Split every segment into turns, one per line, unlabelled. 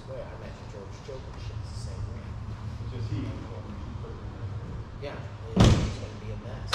swear, I imagine George Joker shit's the same way.
Just he.
Yeah, it's going to be a mess.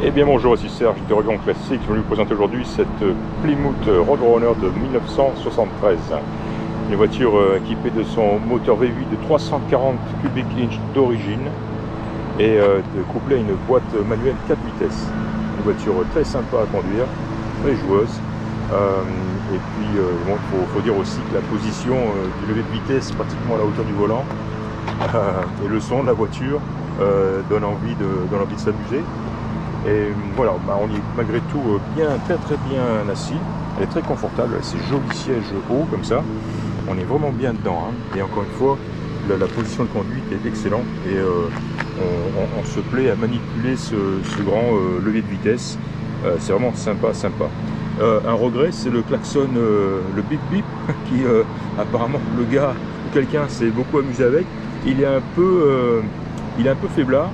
Eh bien bonjour, ici Serge de Regon Classique. Je vais vous présenter aujourd'hui cette Plymouth Roadrunner de 1973. Une voiture équipée de son moteur V8 de 340 cubic inch d'origine et couplée à une boîte manuelle 4 vitesses. Une voiture très sympa à conduire, très joueuse. Et puis bon, faut dire aussi que la position du levier de vitesse pratiquement à la hauteur du volant et le son de la voiture donne envie de s'amuser. Et voilà, on y est malgré tout très bien assis. Elle est très confortable, ces jolis sièges hauts comme ça. On est vraiment bien dedans. Hein. Et encore une fois, la position de conduite est excellente. Et on se plaît à manipuler ce grand levier de vitesse. C'est vraiment sympa. Un regret, c'est le klaxon, le bip bip, qui apparemment le gars ou quelqu'un s'est beaucoup amusé avec. Il est un peu faiblard.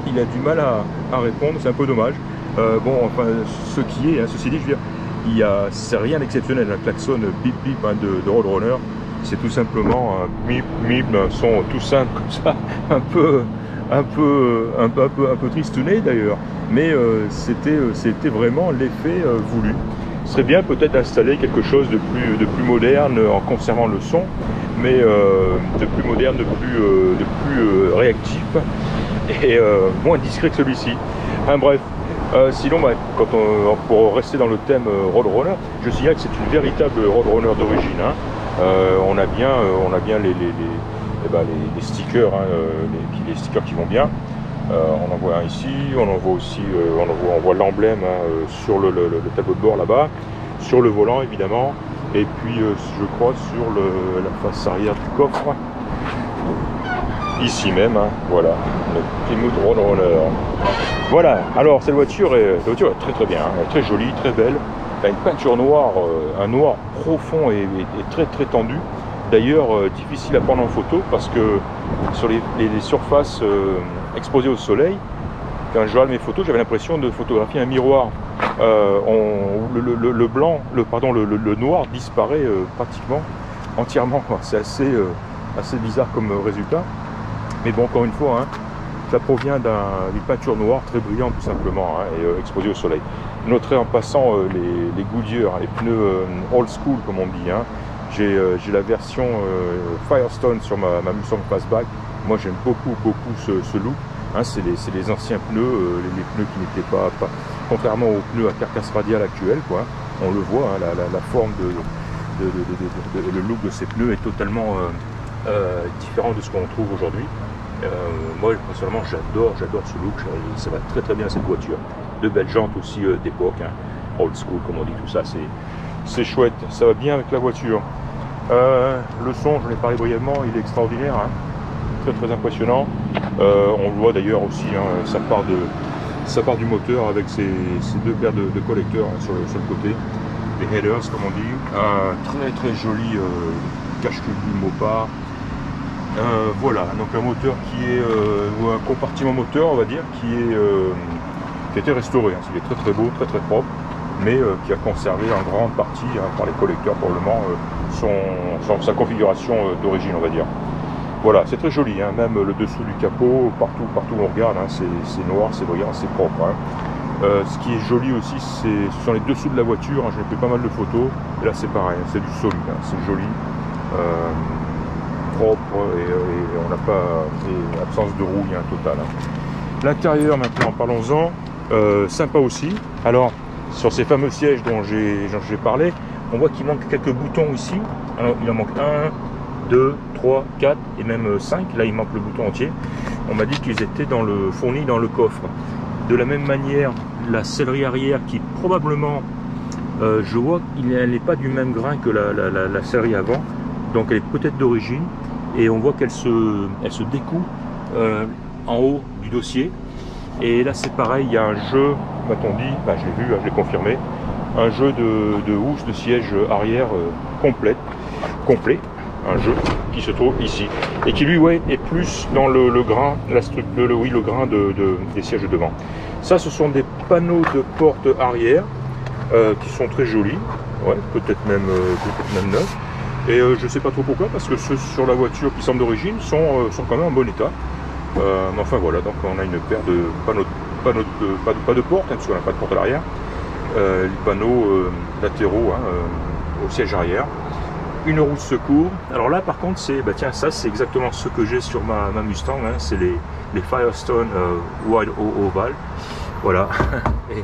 Il a du mal à répondre, c'est un peu dommage. Bon, enfin, ceci dit, je veux dire, c'est rien d'exceptionnel. Un klaxon bip bip hein, de Roadrunner, c'est tout simplement un bip bip, un son tout simple comme ça, un peu tristouné d'ailleurs. Mais c'était vraiment l'effet voulu. Ce serait bien peut-être d'installer quelque chose de plus moderne en conservant le son, mais de plus moderne, de plus réactif et moins discret que celui-ci. Enfin bref, sinon pour rester dans le thème Roadrunner, je signale que c'est une véritable Roadrunner d'origine. Hein. On a bien les stickers, hein, les stickers qui vont bien. On en voit un ici, on en voit aussi, on voit l'emblème hein, sur le tableau de bord là-bas, sur le volant évidemment, et puis je crois sur la face arrière du coffre. Ici même, hein, voilà, le Plymouth Roadrunner. Voilà, alors cette voiture est très bien, hein, elle est très jolie, très belle. Elle a une peinture noire, un noir profond et très tendu. D'ailleurs, difficile à prendre en photo parce que sur les surfaces exposées au soleil, quand je regarde mes photos, j'avais l'impression de photographier un miroir. Le noir disparaît pratiquement entièrement. C'est assez bizarre comme résultat. Mais bon, encore une fois, hein, Ça provient d'une peinture noire très brillante tout simplement, hein, et exposée au soleil. Je noterai en passant les Goodyear, les pneus old school comme on dit. Hein. J'ai la version Firestone sur ma Mustang Fastback. Moi j'aime beaucoup ce look. Hein, c'est les anciens pneus, les pneus qui n'étaient pas, contrairement aux pneus à carcasse radiale actuelle, quoi. On le voit, hein, la forme le look de ces pneus est totalement différent de ce qu'on trouve aujourd'hui. Moi personnellement j'adore ce look, ça va très bien à cette voiture. De belles jantes aussi d'époque, hein, old school comme on dit, tout ça c'est chouette, ça va bien avec la voiture. Le son, j'en ai parlé brièvement, il est extraordinaire, hein. Très impressionnant. On le voit d'ailleurs aussi, hein, ça part du moteur avec ces deux paires de collecteurs, hein, sur le côté, les headers comme on dit. Très joli cache-cul Mopar. Voilà, donc un moteur qui est ou un compartiment moteur, on va dire, qui a été restauré, hein. Il est très beau, très propre, mais qui a conservé en grande partie, hein, par les collecteurs probablement, sa configuration d'origine, on va dire. Voilà, c'est très joli, hein, même le dessous du capot, partout où on regarde, hein, c'est noir, c'est brillant, c'est propre. Hein. Ce qui est joli aussi, ce sont les dessous de la voiture, hein, j'ai fait pas mal de photos, et là c'est pareil, hein, c'est du solide, hein, c'est joli, propre, et on n'a pas absence de rouille, hein, totale. Hein. L'intérieur maintenant, parlons-en, sympa aussi. Alors, sur ces fameux sièges dont j'ai parlé, on voit qu'il manque quelques boutons ici. Alors, il en manque 1, 2, 3, 4 et même 5. Là, il manque le bouton entier. On m'a dit qu'ils étaient fournis dans le coffre. De la même manière, la sellerie arrière qui probablement, je vois qu'elle n'est pas du même grain que la sellerie avant. Donc, elle est peut-être d'origine. Et on voit qu'elle se découle en haut du dossier. Et là, c'est pareil, il y a un jeu, m'a-t-on dit, ben, je l'ai vu, je l'ai confirmé, un jeu de housse de siège arrière complet, un jeu qui se trouve ici et qui lui, ouais, est plus dans le grain, le grain des sièges devant. Ça, ce sont des panneaux de porte arrière qui sont très jolis, ouais, peut-être même neufs. Et je sais pas trop pourquoi, parce que ceux sur la voiture qui semblent d'origine sont quand même en bon état. Mais enfin voilà, donc on a une paire de panneaux, pas de porte, hein, parce qu'on n'a pas de porte à l'arrière. Les panneaux latéraux, hein, au siège arrière. Une roue de secours. Alors là par contre c'est, bah tiens, ça c'est exactement ce que j'ai sur ma Mustang, hein, c'est les Firestone Wide Oval. Voilà. Et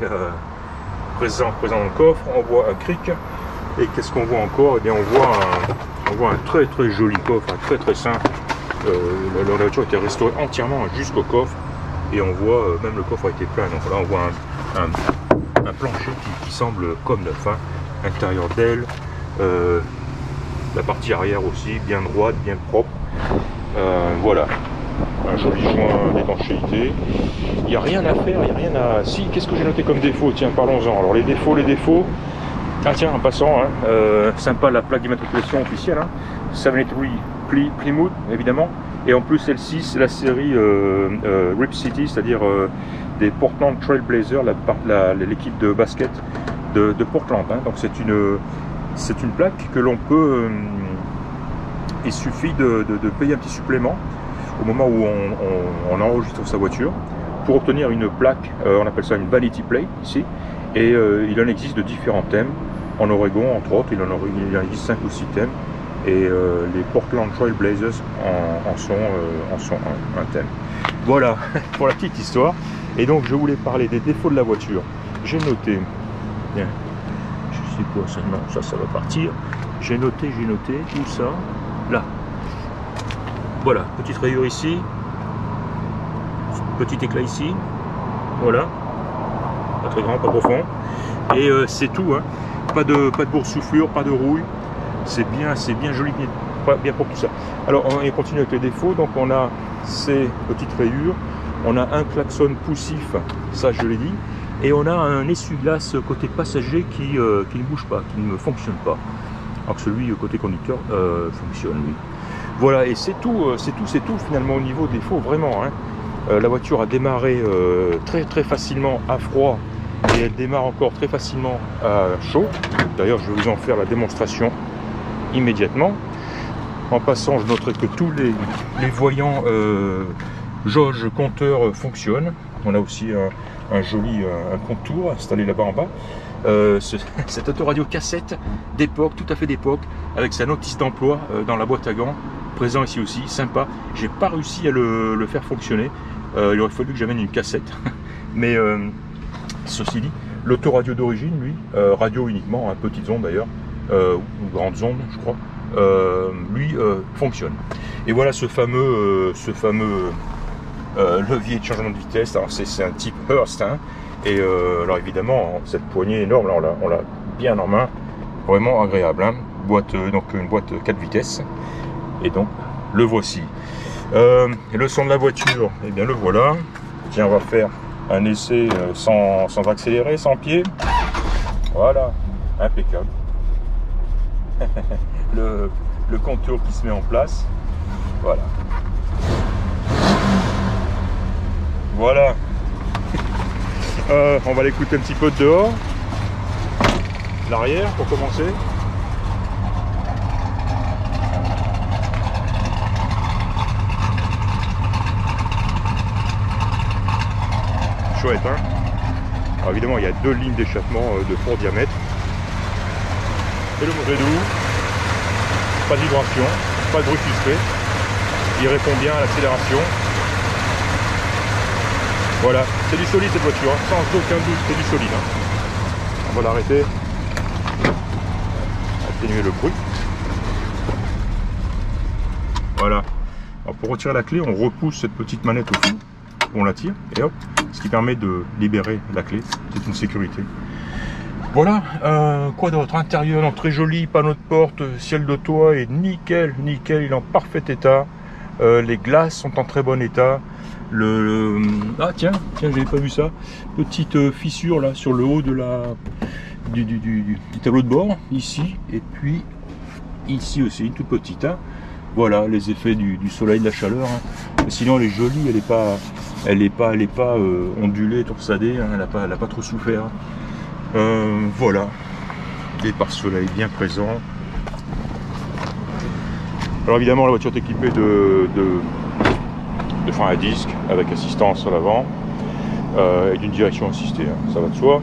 présent dans le coffre, on voit un cric. Et qu'est-ce qu'on voit encore? Eh bien on voit un très joli coffre, hein, très simple. La voiture a été restaurée entièrement jusqu'au coffre. Et on voit, même le coffre a été plein. Donc là on voit un plancher qui semble comme neuf, hein. Intérieur d'aile, la partie arrière aussi, bien droite, bien propre. Voilà, un joli joint d'étanchéité. Il n'y a rien à faire, il n'y a rien à... Si, qu'est-ce que j'ai noté comme défaut? Tiens, parlons-en. Alors les défauts... Ah tiens, en passant, hein, sympa la plaque d'immatriculation officielle, hein, 783 Plymouth, évidemment. Et en plus, celle-ci, c'est la série Rip City, c'est-à-dire des Portland Trail Blazers, l'équipe de basket de Portland. Hein. Donc c'est une plaque que l'on peut... il suffit de payer un petit supplément au moment où on enregistre sa voiture pour obtenir une plaque, on appelle ça une vanity plate ici. Et il en existe de différents thèmes. En Oregon, entre autres, il en existe 5 ou 6 thèmes. Et les Portland Trail Blazers en sont un thème. Voilà pour la petite histoire. Et donc je voulais parler des défauts de la voiture. J'ai noté, bien, je sais quoi ça, non, ça va partir. J'ai noté, où ça? Là. Voilà, petite rayure ici. Petit éclat ici. Voilà. Pas très grand, pas profond. Et c'est tout, hein. Pas de boursouflure, pas de rouille. C'est bien joli, bien propre tout ça. Alors on continue avec les défauts. Donc on a ces petites rayures, on a un klaxon poussif, ça je l'ai dit, et on a un essuie-glace côté passager qui ne bouge pas, qui ne fonctionne pas. Alors que celui côté conducteur fonctionne, lui. Voilà, et c'est tout finalement au niveau défaut, vraiment, hein. La voiture a démarré très facilement à froid et elle démarre encore très facilement à chaud. D'ailleurs, je vais vous en faire la démonstration immédiatement. En passant, je noterai que tous les voyants jauge compteur fonctionne. On a aussi un joli contour installé là-bas en bas. Cette autoradio cassette d'époque, tout à fait d'époque, avec sa notice d'emploi dans la boîte à gants, présent ici aussi, sympa. J'ai pas réussi à le faire fonctionner. Il aurait fallu que j'amène une cassette. Mais ceci dit, l'autoradio d'origine, lui, radio uniquement, petites ondes d'ailleurs, ou grandes ondes, je crois, lui fonctionne. Et voilà ce fameux levier de changement de vitesse. Alors c'est un type Hurst, hein. Et alors évidemment cette poignée énorme, là, on l'a bien en main, vraiment agréable, hein. Donc une boîte 4 vitesses, et donc le voici. Et le son de la voiture, et bien le voilà. Tiens, on va faire un essai sans accélérer, sans pied. Voilà, impeccable. le contour qui se met en place. Voilà. Voilà. On va l'écouter un petit peu dehors. L'arrière pour commencer. Chouette, hein. Alors évidemment, il y a 2 lignes d'échappement de fort diamètre. Et le mauvais doux. Pas de vibration, pas de bruit suspect. Il répond bien à l'accélération. Voilà, c'est du solide cette voiture, hein. Sans aucun doute, c'est du solide, hein. On va l'arrêter. Atténuer le bruit. Voilà. Alors pour retirer la clé, on repousse cette petite manette au fond, on la tire, et hop, ce qui permet de libérer la clé. C'est une sécurité. Voilà, quoi d'autre? Intérieur, donc très joli, panneau de porte, ciel de toit est nickel, nickel, il est en parfait état. Les glaces sont en très bon état. Ah tiens, j'avais pas vu ça. Petite fissure là sur le haut de du tableau de bord, ici, et puis ici aussi, une toute petite, hein. Voilà, les effets du soleil, de la chaleur, hein. Sinon elle est jolie, elle est pas ondulée, torsadée, hein. Elle a pas trop souffert. Voilà, des pare-soleil bien présents. Alors évidemment la voiture est équipée de frein à disque avec assistance à l'avant et d'une direction assistée, hein, ça va de soi.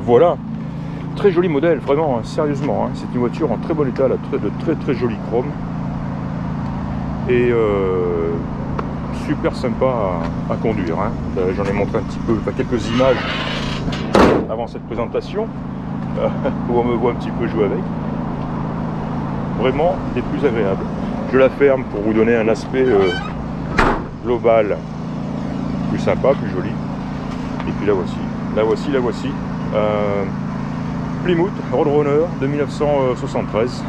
Voilà, très joli modèle, vraiment, hein, sérieusement, hein. C'est une voiture en très bon état, de très joli chrome et super sympa à conduire, hein. J'en ai montré un petit peu, quelques images avant cette présentation où on me voit un petit peu jouer avec. Vraiment des plus agréables. Je la ferme pour vous donner un aspect global plus sympa, plus joli. Et puis la voici. Plymouth Roadrunner de 1973.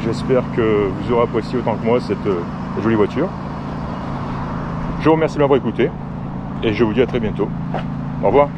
J'espère que vous aurez apprécié autant que moi cette jolie voiture. Je vous remercie de m'avoir écouté et je vous dis à très bientôt. Au revoir.